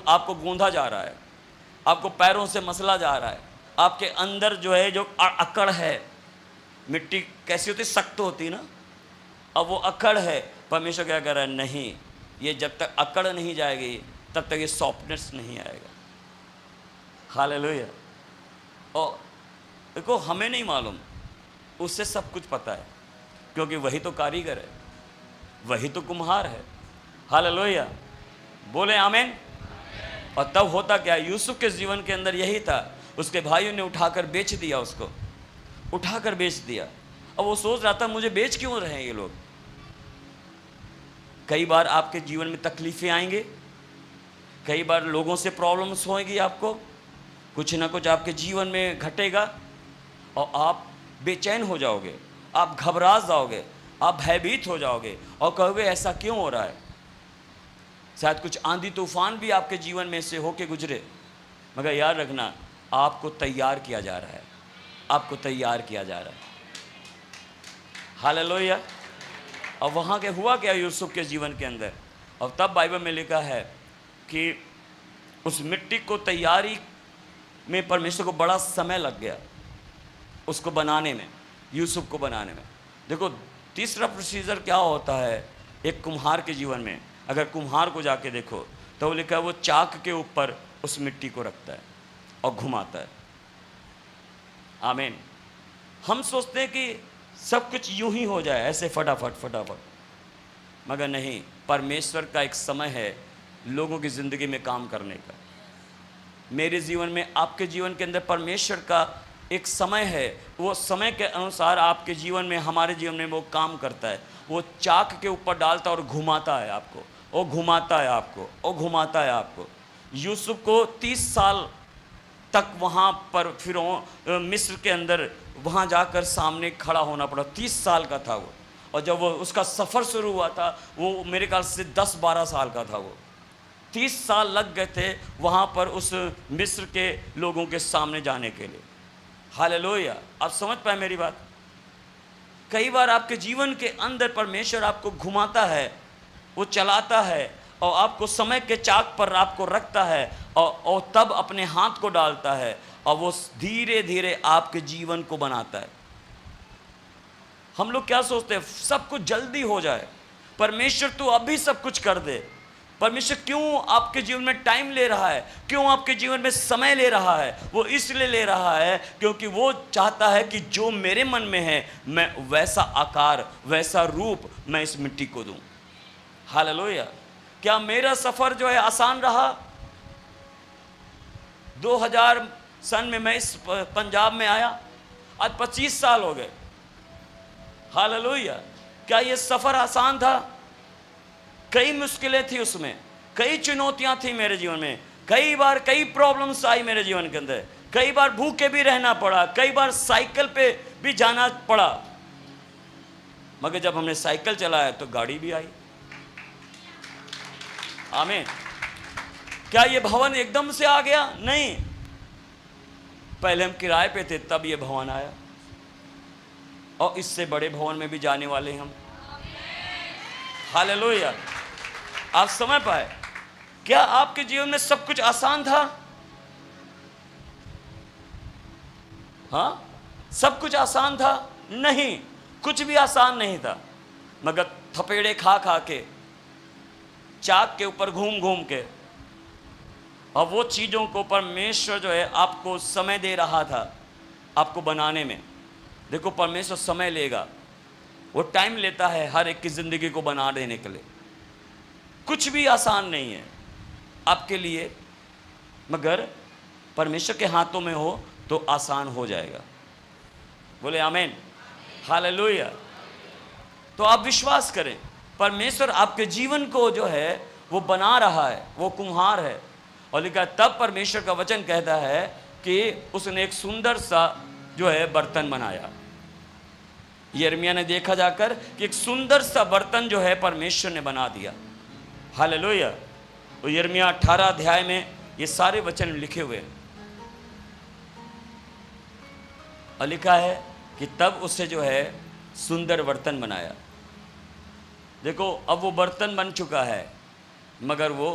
आपको गूंधा जा रहा है, आपको पैरों से मसला जा रहा है, आपके अंदर जो है जो अकड़ है। मिट्टी कैसी होती, सख्त होती ना, अब वो अकड़ है। परमेश्वर क्या कर रहा है, नहीं, ये जब तक अकड़ नहीं जाएगी तब तक ये सॉफ्टनेस नहीं आएगा। हालेलुया। और देखो हमें नहीं मालूम, उससे सब कुछ पता है, क्योंकि वही तो कारीगर है, वही तो कुम्हार है। हालेलुया, बोले आमीन। और तब होता क्या, यूसुफ के जीवन के अंदर यही था। उसके भाइयों ने उठाकर बेच दिया, उसको उठाकर बेच दिया। अब वो सोच रहा था मुझे बेच क्यों रहे हैं ये लोग। कई बार आपके जीवन में तकलीफें आएंगे, कई बार लोगों से प्रॉब्लम्स होंगी, आपको कुछ ना कुछ आपके जीवन में घटेगा और आप बेचैन हो जाओगे, आप घबरा जाओगे, आप भयभीत हो जाओगे और कहोगे ऐसा क्यों हो रहा है। शायद कुछ आंधी तूफान भी आपके जीवन में से होके गुजरे, मगर याद रखना आपको तैयार किया जा रहा है, आपको तैयार किया जा रहा है। हालेलुया। और वहाँ के हुआ क्या यूसुफ के जीवन के अंदर, और तब बाइबल में लिखा है कि उस मिट्टी को तैयारी में परमेश्वर को बड़ा समय लग गया, उसको बनाने में, यूसुफ को बनाने में। देखो तीसरा प्रोसीजर क्या होता है एक कुम्हार के जीवन में, अगर कुम्हार को जाके देखो तो वो लिखा है वो चाक के ऊपर उस मिट्टी को रखता है और घुमाता है। आमीन। हम सोचते हैं कि सब कुछ यूं ही हो जाए ऐसे फटाफट फटाफट, मगर नहीं, परमेश्वर का एक समय है लोगों की ज़िंदगी में काम करने का। मेरे जीवन में, आपके जीवन के अंदर परमेश्वर का एक समय है, वो समय के अनुसार आपके जीवन में, हमारे जीवन में वो काम करता है। वो चाक के ऊपर डालता है और घुमाता है आपको, और घुमाता है आपको, और घुमाता है आपको। यूसुफ को 30 साल तक वहाँ पर फिर मिस्र के अंदर वहाँ जाकर सामने खड़ा होना पड़ा। 30 साल का था वो, और जब वो उसका सफ़र शुरू हुआ था वो मेरे ख्याल से 10-12 साल का था। वो 30 साल लग गए थे वहाँ पर उस मिस्र के लोगों के सामने जाने के लिए। हालेलुया। आप समझ पाए मेरी बात? कई बार आपके जीवन के अंदर परमेश्वर आपको घुमाता है, वो चलाता है, और आपको समय के चाक पर आपको रखता है, और तब अपने हाथ को डालता है, और वो धीरे धीरे आपके जीवन को बनाता है। हम लोग क्या सोचते हैं, सब कुछ जल्दी हो जाए, परमेश्वर तो अभी सब कुछ कर दे। परमेश्वर क्यों आपके जीवन में टाइम ले रहा है, क्यों आपके जीवन में समय ले रहा है? वो इसलिए ले रहा है क्योंकि वो चाहता है कि जो मेरे मन में है मैं वैसा आकार, वैसा रूप मैं इस मिट्टी को दूं। हालेलुया। क्या मेरा सफ़र जो है आसान रहा? 2000 सन में मैं इस पंजाब में आया, आज 25 साल हो गए। हालेलुया। क्या ये सफ़र आसान था? कई मुश्किलें थी उसमें, कई चुनौतियां थी मेरे जीवन में, कई बार कई प्रॉब्लम्स आई मेरे जीवन के अंदर, कई बार भूखे भी रहना पड़ा, कई बार साइकिल पे भी जाना पड़ा, मगर जब हमने साइकिल चलाया तो गाड़ी भी आई। आमीन। क्या ये भवन एकदम से आ गया? नहीं, पहले हम किराए पे थे, तब ये भवन आया, और इससे बड़े भवन में भी जाने वाले हम। हालेलुया। आप समझ पाए? क्या आपके जीवन में सब कुछ आसान था? हाँ, सब कुछ आसान था? नहीं, कुछ भी आसान नहीं था, मगर थपेड़े खा खा के, चाक के ऊपर घूम घूम के, और वो चीज़ों को परमेश्वर जो है आपको समय दे रहा था आपको बनाने में। देखो परमेश्वर समय लेगा, वो टाइम लेता है हर एक की ज़िंदगी को बना देने के लिए। कुछ भी आसान नहीं है आपके लिए, मगर परमेश्वर के हाथों में हो तो आसान हो जाएगा। बोले आमीन। हालेलुया। तो आप विश्वास करें, परमेश्वर आपके जीवन को जो है वो बना रहा है, वो कुम्हार है। और लिखा तब परमेश्वर का वचन कहता है कि उसने एक सुंदर सा जो है बर्तन बनाया। यिर्मयाह ने देखा जाकर कि एक सुंदर सा बर्तन जो है परमेश्वर ने बना दिया। हालेलुया। तो यिर्मयाह 18 अध्याय में ये सारे वचन लिखे हुए हैं, और लिखा है कि तब उससे जो है सुंदर बर्तन बनाया। देखो अब वो बर्तन बन चुका है, मगर वो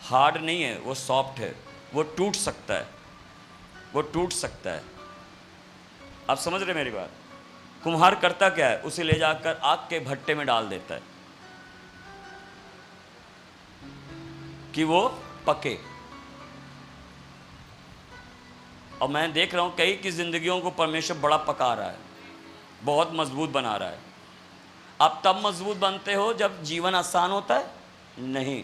हार्ड नहीं है, वो सॉफ्ट है, वो टूट सकता है, वो टूट सकता है। आप समझ रहे मेरी बात? कुम्हार करता क्या है, उसे ले जाकर आग के भट्टे में डाल देता है कि वो पके। और मैं देख रहा हूं कई की जिंदगियों को परमेश्वर बड़ा पका रहा है, बहुत मजबूत बना रहा है। आप तब मजबूत बनते हो जब जीवन आसान होता है? नहीं,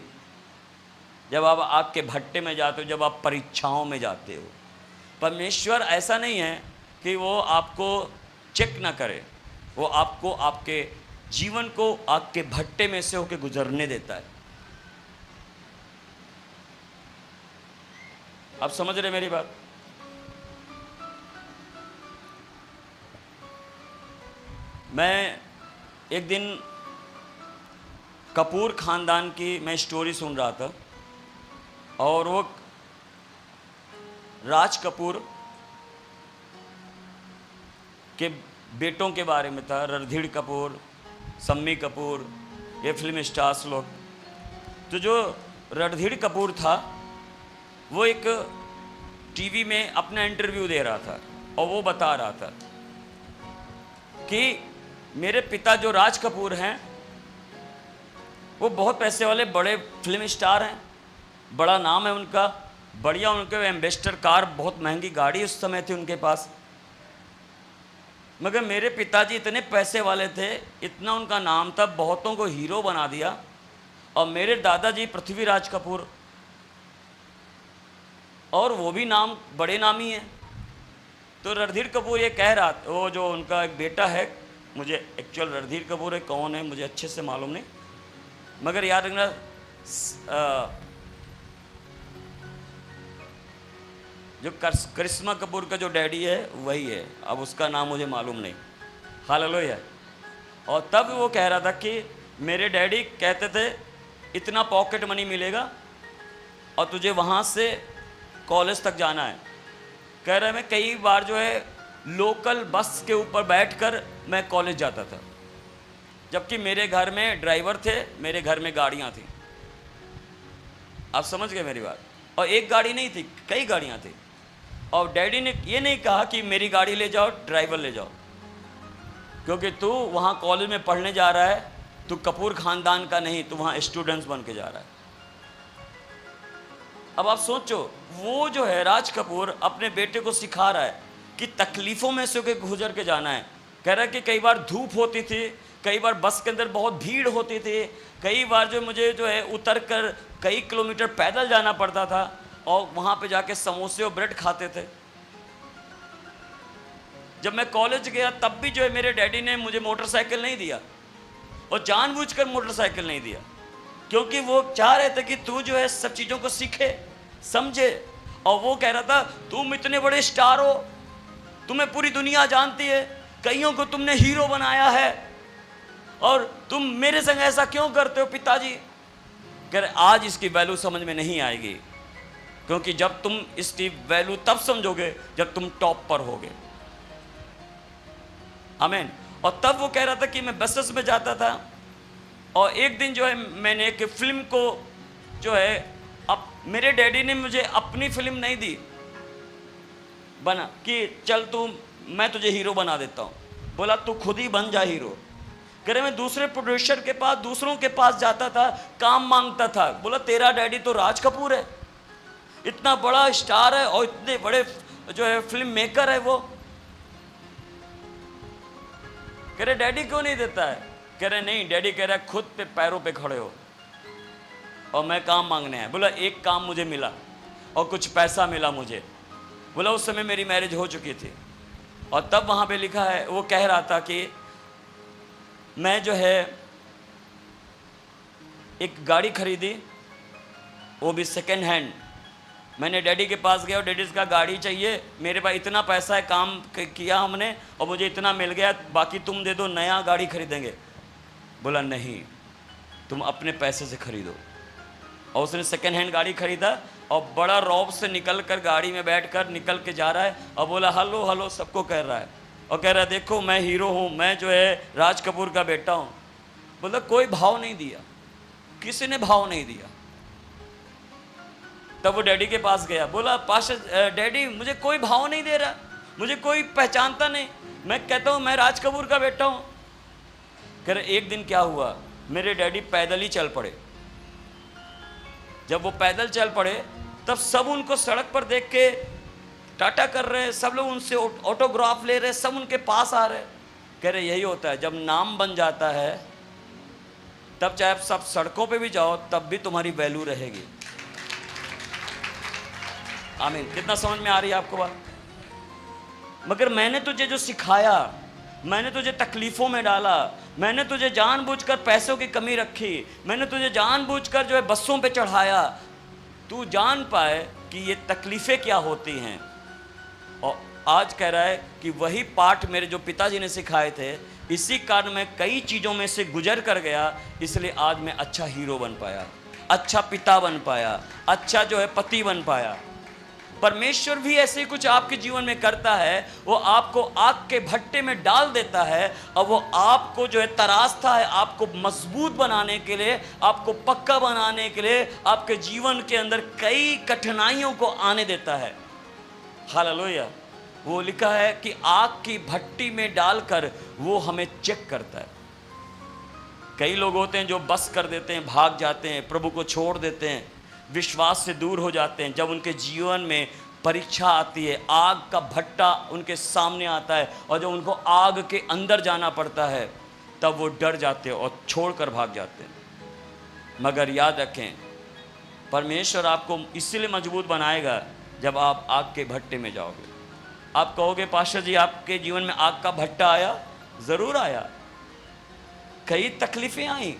जब आप आग के भट्टे में जाते हो, जब आप परीक्षाओं में जाते हो। परमेश्वर ऐसा नहीं है कि वो आपको चेक ना करे, वो आपको आपके जीवन को आग के भट्टे में से होकर गुजरने देता है। आप समझ रहे मेरी बात? मैं एक दिन कपूर ख़ानदान की मैं स्टोरी सुन रहा था, और वो राज कपूर के बेटों के बारे में था, रणधीर कपूर, शम्मी कपूर, ये फिल्म स्टार्स लोग। तो जो रणधीर कपूर था वो एक टीवी में अपना इंटरव्यू दे रहा था, और वो बता रहा था कि मेरे पिता जो राज कपूर हैं वो बहुत पैसे वाले बड़े फिल्म स्टार हैं, बड़ा नाम है उनका, बढ़िया उनके एम्बेसडर कार, बहुत महंगी गाड़ी उस समय थी उनके पास। मगर मेरे पिताजी इतने पैसे वाले थे, इतना उनका नाम था, बहुतों को हीरो बना दिया, और मेरे दादाजी पृथ्वीराज कपूर, और वो भी नाम बड़े नामी हैं। तो रणधीर कपूर ये कह रहा, वो जो उनका एक बेटा है, मुझे एक्चुअल रणधीर कपूर है कौन है मुझे अच्छे से मालूम नहीं, मगर याद रखना जो करिश्मा कपूर का जो डैडी है वही है, अब उसका नाम मुझे मालूम नहीं, हालेलुया। और तब वो कह रहा था कि मेरे डैडी कहते थे इतना पॉकेट मनी मिलेगा और तुझे वहाँ से कॉलेज तक जाना है। कह रहा है मैं कई बार जो है लोकल बस के ऊपर बैठकर मैं कॉलेज जाता था, जबकि मेरे घर में ड्राइवर थे, मेरे घर में गाड़ियाँ थी। आप समझ गए मेरी बात? और एक गाड़ी नहीं थी, कई गाड़ियाँ थी। और डैडी ने ये नहीं कहा कि मेरी गाड़ी ले जाओ, ड्राइवर ले जाओ, क्योंकि तू वहाँ कॉलेज में पढ़ने जा रहा है, तू कपूर ख़ानदान का नहीं, तू वहाँ स्टूडेंट्स बन के जा रहा है। अब आप सोचो, वो जो है राज कपूर अपने बेटे को सिखा रहा है कि तकलीफ़ों में से गुजर के जाना है। कह रहा है कि कई बार धूप होती थी, कई बार बस के अंदर बहुत भीड़ होती थी, कई बार जो मुझे जो है उतर कर कई किलोमीटर पैदल जाना पड़ता था, और वहाँ पे जाके समोसे और ब्रेड खाते थे। जब मैं कॉलेज गया तब भी जो है मेरे डैडी ने मुझे मोटरसाइकिल नहीं दिया, और जानबूझकर मोटरसाइकिल नहीं दिया, क्योंकि वो चाह रहे थे कि तू जो है सब चीज़ों को सीखे, समझे। और वो कह रहा था तुम इतने बड़े स्टार हो, तुम्हें पूरी दुनिया जानती है, कईयों को तुमने हीरो बनाया है, और तुम मेरे संग ऐसा क्यों करते हो पिताजी? कह रहे आज इसकी वैल्यू समझ में नहीं आएगी, क्योंकि जब तुम इसकी वैल्यू तब समझोगे जब तुम टॉप पर होगे। आमीन। और तब वो कह रहा था कि मैं बसेस में जाता था, और एक दिन जो है मैंने एक फिल्म को जो है, अब मेरे डैडी ने मुझे अपनी फिल्म नहीं दी बना कि चल तू मैं तुझे हीरो बना देता हूँ, बोला तू खुद ही बन जा हीरो। कह रहे मैं दूसरे प्रोड्यूसर के पास, दूसरों के पास जाता था, काम मांगता था, बोला तेरा डैडी तो राज कपूर है, इतना बड़ा स्टार है और इतने बड़े जो है फिल्म मेकर है वो। कह रहे डैडी क्यों नहीं देता है? कह रहे नहीं, डैडी कह रहा है खुद पे पैरों पे खड़े हो और मैं काम मांगने आया। बोला एक काम मुझे मिला और कुछ पैसा मिला मुझे। बोला उस समय मेरी मैरिज हो चुकी थी, और तब वहाँ पे लिखा है, वो कह रहा था कि मैं जो है एक गाड़ी खरीदी, वो भी सेकेंड हैंड। मैंने डैडी के पास गया और डैडी का गाड़ी चाहिए, मेरे पास इतना पैसा है, काम किया हमने और मुझे इतना मिल गया, बाकी तुम दे दो, नया गाड़ी खरीदेंगे। बोला नहीं, तुम अपने पैसे से खरीदो। और उसने सेकेंड हैंड गाड़ी खरीदा, और बड़ा रौब से निकल कर गाड़ी में बैठकर निकल के जा रहा है, और बोला हेलो हेलो सबको कह रहा है, और कह रहा है देखो मैं हीरो हूँ, मैं जो है राज कपूर का बेटा हूँ। बोला कोई भाव नहीं दिया, किसी ने भाव नहीं दिया। तब वो डैडी के पास गया, बोला पास्टर डैडी मुझे कोई भाव नहीं दे रहा, मुझे कोई पहचानता नहीं, मैं कहता हूँ मैं राज कपूर का बेटा हूँ। कह रहे एक दिन क्या हुआ, मेरे डैडी पैदल ही चल पड़े। जब वो पैदल चल पड़े तब सब उनको सड़क पर देख के टाटा कर रहे हैं, सब लोग उनसे ऑटोग्राफ ले रहे हैं, सब उनके पास आ रहे हैं। कह रहे यही होता है, जब नाम बन जाता है तब चाहे आप सब सड़कों पे भी जाओ तब भी तुम्हारी वैल्यू रहेगी। आमीन। कितना समझ में आ रही है आपको बात? मगर मैंने तुझे जो सिखाया, मैंने तुझे तकलीफ़ों में डाला, मैंने तुझे जानबूझकर पैसों की कमी रखी, मैंने तुझे जानबूझकर जो है बसों पे चढ़ाया, तू जान पाए कि ये तकलीफ़ें क्या होती हैं। और आज कह रहा है कि वही पाठ मेरे जो पिताजी ने सिखाए थे इसी कारण मैं कई चीज़ों में से गुजर कर गया, इसलिए आज मैं अच्छा हीरो बन पाया, अच्छा पिता बन पाया, अच्छा जो है पति बन पाया। परमेश्वर भी ऐसे ही कुछ आपके जीवन में करता है। वो आपको आग के भट्टे में डाल देता है और वो आपको जो है तराशता है, आपको मजबूत बनाने के लिए, आपको पक्का बनाने के लिए, आपके जीवन के अंदर कई कठिनाइयों को आने देता है। हालेलुया। वो लिखा है कि आग की भट्टी में डालकर वो हमें चेक करता है। कई लोग होते हैं जो बस कर देते हैं, भाग जाते हैं, प्रभु को छोड़ देते हैं, विश्वास से दूर हो जाते हैं। जब उनके जीवन में परीक्षा आती है, आग का भट्टा उनके सामने आता है और जब उनको आग के अंदर जाना पड़ता है, तब वो डर जाते हैं और छोड़कर भाग जाते हैं। मगर याद रखें, परमेश्वर आपको इसलिए मजबूत बनाएगा जब आप आग के भट्टे में जाओगे। आप कहोगे पास्टर जी आपके जीवन में आग का भट्टा आया? ज़रूर आया। कई तकलीफ़ें आई,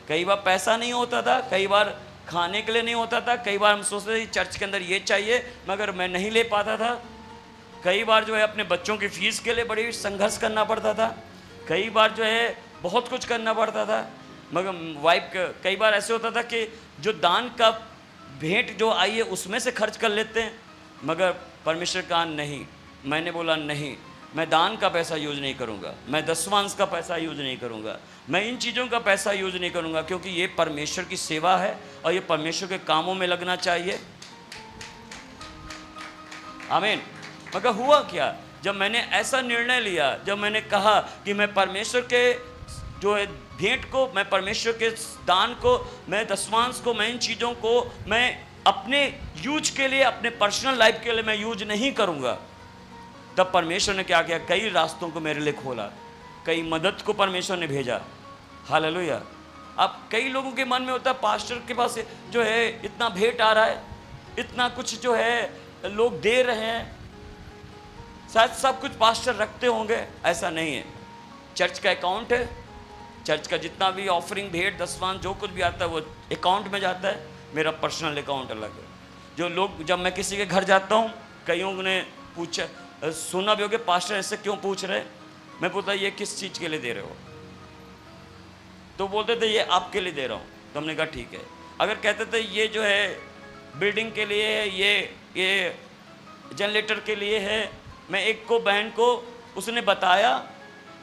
कई बार पैसा नहीं होता था, कई बार खाने के लिए नहीं होता था, कई बार हम सोचते थे चर्च के अंदर ये चाहिए मगर मैं नहीं ले पाता था। कई बार जो है अपने बच्चों की फ़ीस के लिए बड़ी संघर्ष करना पड़ता था। कई बार जो है बहुत कुछ करना पड़ता था। मगर वाइफ कई बार ऐसे होता था कि जो दान का भेंट जो आई है उसमें से खर्च कर लेते हैं। मगर परमेश्वर का नहीं, मैंने बोला नहीं, मैं दान का पैसा यूज़ नहीं करूँगा, मैं दसवांश का पैसा यूज़ नहीं करूँगा, मैं इन चीज़ों का पैसा यूज़ नहीं करूँगा, क्योंकि ये परमेश्वर की सेवा है और ये परमेश्वर के कामों में लगना चाहिए। आमीन। मगर हुआ क्या, जब मैंने ऐसा निर्णय लिया, जब मैंने कहा कि मैं परमेश्वर के जो है भेंट को, मैं परमेश्वर के दान को, मैं दसवांश को, मैं इन चीज़ों को मैं अपने यूज के लिए, अपने पर्सनल लाइफ के लिए मैं यूज नहीं करूँगा, तब परमेश्वर ने क्या किया, कई रास्तों को मेरे लिए खोला, कई मदद को परमेश्वर ने भेजा। हालेलुया। अब कई लोगों के मन में होता है पास्टर के पास जो है इतना भेंट आ रहा है, इतना कुछ जो है लोग दे रहे हैं, शायद सब कुछ पास्टर रखते होंगे। ऐसा नहीं है। चर्च का अकाउंट है, चर्च का जितना भी ऑफरिंग, भेंट, दसवांश जो कुछ भी आता है वो अकाउंट में जाता है। मेरा पर्सनल अकाउंट अलग है। जो लोग, जब मैं किसी के घर जाता हूँ, कईयों ने पूछा, सुना भी होगा पास्टर ऐसे क्यों पूछ रहे, मैं पूछता ये किस चीज़ के लिए दे रहे हो, तो बोलते थे ये आपके लिए दे रहा हूँ। तो हमने कहा ठीक है। अगर कहते थे ये जो है बिल्डिंग के लिए है, ये जनरेटर के लिए है, मैं एक को बहन को उसने बताया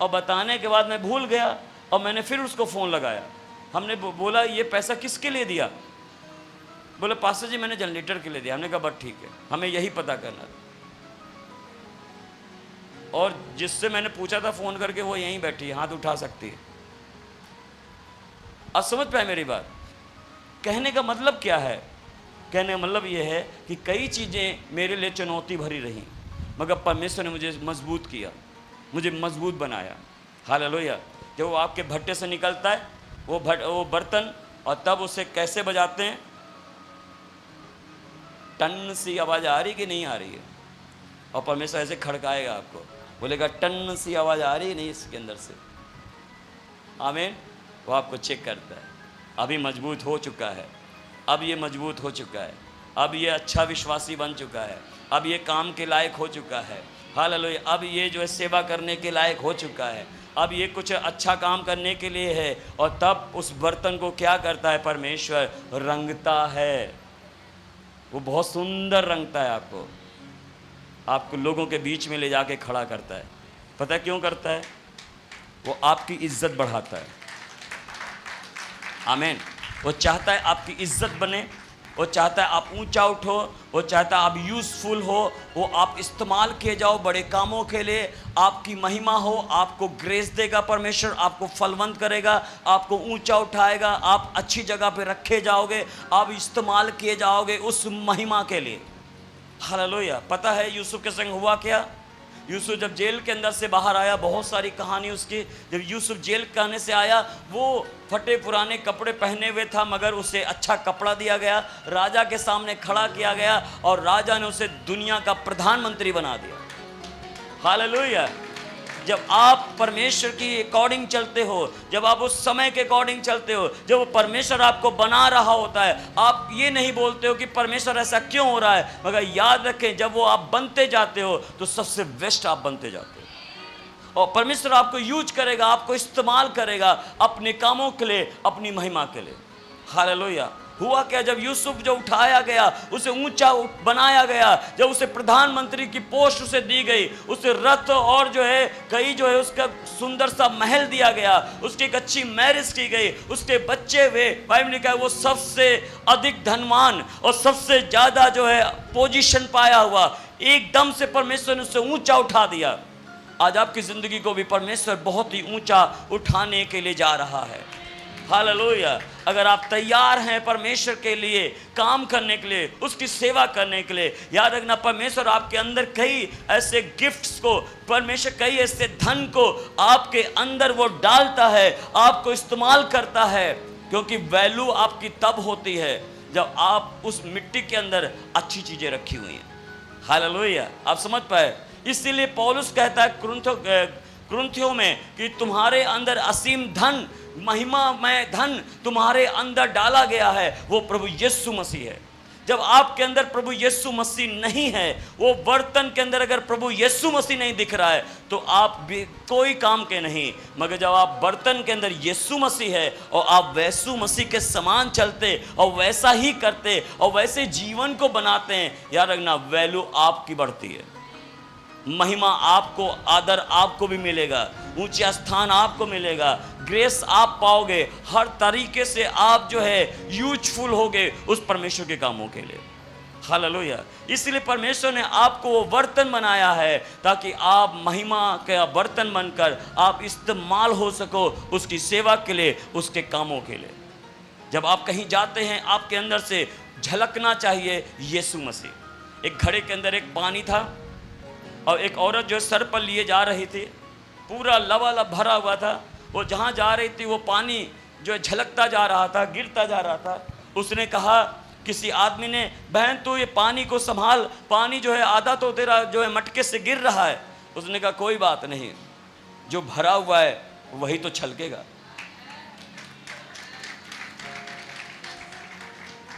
और बताने के बाद मैं भूल गया और मैंने फिर उसको फ़ोन लगाया। हमने बोला ये पैसा किसके लिए दिया? बोले पास्टर जी मैंने जनरेटर के लिए दिया। हमने कहा बस ठीक है, हमें यही पता करना था। और जिससे मैंने पूछा था फ़ोन करके वो यहीं बैठी है, हाथ उठा सकती है। अब समझ पाए मेरी बात? कहने का मतलब क्या है? कहने का मतलब ये है कि कई चीज़ें मेरे लिए चुनौती भरी रहीं, मगर परमेश्वर ने मुझे मजबूत किया, मुझे मजबूत बनाया। हालेलुया। जब वो आपके भट्टे से निकलता है वो बर्तन, और तब उसे कैसे बजाते हैं? टन सी आवाज़ आ रही कि नहीं आ रही है? और परमेश्वर ऐसे खड़काएगा आपको, बोलेगा टन सी आवाज़ आ रही है नहीं इसके अंदर से। आमीन। वो आपको चेक करता है। अभी मजबूत हो चुका है, अब ये मजबूत हो चुका है, अब ये अच्छा विश्वासी बन चुका है, अब ये काम के लायक हो चुका है। हालेलुया। अब ये जो है सेवा करने के लायक हो चुका है, अब ये कुछ अच्छा काम करने के लिए है। और तब उस बर्तन को क्या करता है? परमेश्वर रंगता है। वो बहुत सुंदर रंगता है आपको लोगों के बीच में ले जाके खड़ा करता है। पता है क्यों करता है? वो आपकी इज्जत बढ़ाता है। आमीन। वो चाहता है आपकी इज्जत बने, वो चाहता है आप ऊंचा उठो, वो चाहता है आप यूज़फुल हो, वो आप इस्तेमाल किए जाओ बड़े कामों के लिए, आपकी महिमा हो, आपको ग्रेस देगा परमेश्वर, आपको फलवंत करेगा, आपको ऊंचा उठाएगा, आप अच्छी जगह पे रखे जाओगे, आप इस्तेमाल किए जाओगे उस महिमा के लिए। हालेलुया। पता है यूसुफ के संग हुआ क्या? यूसुफ जब जेल के अंदर से बाहर आया, बहुत सारी कहानी उसकी। जब यूसुफ जेल कहने से आया, वो फटे पुराने कपड़े पहने हुए था, मगर उसे अच्छा कपड़ा दिया गया, राजा के सामने खड़ा किया गया और राजा ने उसे दुनिया का प्रधानमंत्री बना दिया। हालेलुया। जब आप परमेश्वर की अकॉर्डिंग चलते हो, जब आप उस समय के अकॉर्डिंग चलते हो, जब परमेश्वर आपको बना रहा होता है, आप ये नहीं बोलते हो कि परमेश्वर ऐसा क्यों हो रहा है, मगर याद रखें जब वो आप बनते जाते हो तो सबसे बेस्ट आप बनते जाते हो। और परमेश्वर आपको यूज करेगा, आपको इस्तेमाल करेगा अपने कामों के लिए, अपनी महिमा के लिए। हालेलुया। हुआ क्या, जब यूसुफ जो उठाया गया, उसे ऊंचा बनाया गया, जब उसे प्रधानमंत्री की पोस्ट उसे दी गई, उसे रथ और जो है कई जो है उसका सुंदर सा महल दिया गया, उसकी एक अच्छी मैरिज की गई, उसके बच्चे हुए, बाइबल ने कहा वो सबसे अधिक धनवान और सबसे ज्यादा जो है पोजीशन पाया हुआ, एकदम से परमेश्वर ने उसे ऊंचा उठा दिया। आज आपकी जिंदगी को भी परमेश्वर बहुत ही ऊंचा उठाने के लिए जा रहा है। हालेलुया। अगर आप तैयार हैं परमेश्वर के लिए काम करने के लिए, उसकी सेवा करने के लिए, याद रखना परमेश्वर आपके अंदर कई ऐसे गिफ्ट्स को, परमेश्वर कई ऐसे धन को आपके अंदर वो डालता है, आपको इस्तेमाल करता है, क्योंकि वैल्यू आपकी तब होती है जब आप उस मिट्टी के अंदर अच्छी चीजें रखी हुई हैं। हालेलुया। आप समझ पाए? इसीलिए पौलुस कहता है कुरिन्थियों में कि तुम्हारे अंदर असीम धन, महिमामय धन तुम्हारे अंदर डाला गया है, वो प्रभु यीशु मसीह है। जब आपके अंदर प्रभु यीशु मसीह नहीं है, वो बर्तन के अंदर अगर प्रभु यीशु मसीह नहीं दिख रहा है तो आप भी कोई काम के नहीं। मगर जब आप बर्तन के अंदर यीशु मसीह है और आप वैसु मसीह के समान चलते और वैसा ही करते और वैसे जीवन को बनाते हैं, याद रखना वैल्यू आपकी बढ़ती है, महिमा आपको, आदर आपको भी मिलेगा, ऊंचा स्थान आपको मिलेगा, ग्रेस आप पाओगे, हर तरीके से आप जो है यूजफुल होगे उस परमेश्वर के कामों के लिए। हालेलुया। इसलिए परमेश्वर ने आपको वो बर्तन बनाया है ताकि आप महिमा का बर्तन बनकर आप इस्तेमाल हो सको उसकी सेवा के लिए, उसके कामों के लिए। जब आप कहीं जाते हैं आपके अंदर से झलकना चाहिए यीशु मसीह। एक घड़े के अंदर एक पानी था और एक औरत जो सर पर लिए जा रही थी, पूरा लबालब भरा हुआ था, वो जहाँ जा रही थी वो पानी जो झलकता जा रहा था, गिरता जा रहा था। उसने कहा, किसी आदमी ने, बहन तू ये पानी को संभाल, पानी जो है आधा तो तेरा जो है मटके से गिर रहा है। उसने कहा कोई बात नहीं, जो भरा हुआ है वही तो छलकेगा।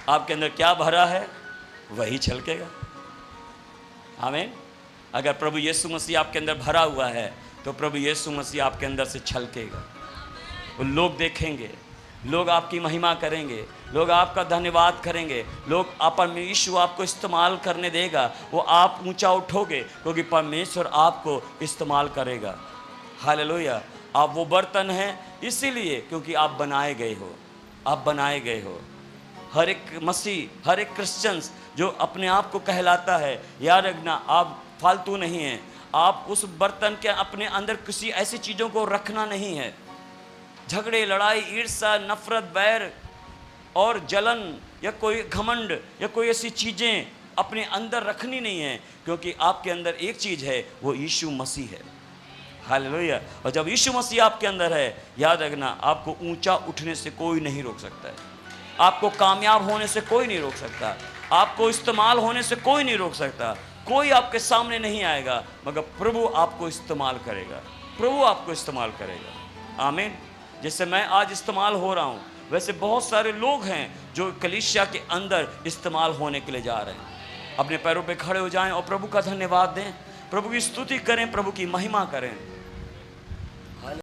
आपके अंदर क्या भरा है वही छलकेगा। आमीन। अगर प्रभु यीशु मसीह आपके अंदर भरा हुआ है तो प्रभु यीशु मसीह आपके अंदर से छलकेगा। लोग देखेंगे, लोग आपकी महिमा करेंगे, लोग आपका धन्यवाद करेंगे, लोग परमेश्वर आपको इस्तेमाल करने देगा, वो आप ऊंचा उठोगे क्योंकि परमेश्वर आपको इस्तेमाल करेगा। हालेलुया। आप वो बर्तन हैं इसीलिए क्योंकि आप बनाए गए हो, आप बनाए गए हो। हर एक मसीह, हर एक क्रिश्चियंस जो अपने आप को कहलाता है, याद रखना आप फालतू नहीं है। आप उस बर्तन के अपने अंदर किसी ऐसी चीज़ों को रखना नहीं है, झगड़े, लड़ाई, ईर्ष्या, नफरत, बैर और जलन या कोई घमंड या कोई ऐसी चीज़ें अपने अंदर रखनी नहीं है, क्योंकि आपके अंदर एक चीज़ है, वो यीशु मसीह है। हालेलुया। और जब यीशु मसीह आपके अंदर है, याद रखना आपको ऊंचा उठने से कोई नहीं रोक सकता है, आपको कामयाब होने से कोई नहीं रोक सकता, आपको इस्तेमाल होने से कोई नहीं रोक सकता। कोई आपके सामने नहीं आएगा, मगर प्रभु आपको इस्तेमाल करेगा, प्रभु आपको इस्तेमाल करेगा। आमीन। जैसे मैं आज इस्तेमाल हो रहा हूँ, वैसे बहुत सारे लोग हैं जो कलीसिया के अंदर इस्तेमाल होने के लिए जा रहे हैं। अपने पैरों पे खड़े हो जाएं और प्रभु का धन्यवाद दें, प्रभु की स्तुति करें, प्रभु की महिमा करें।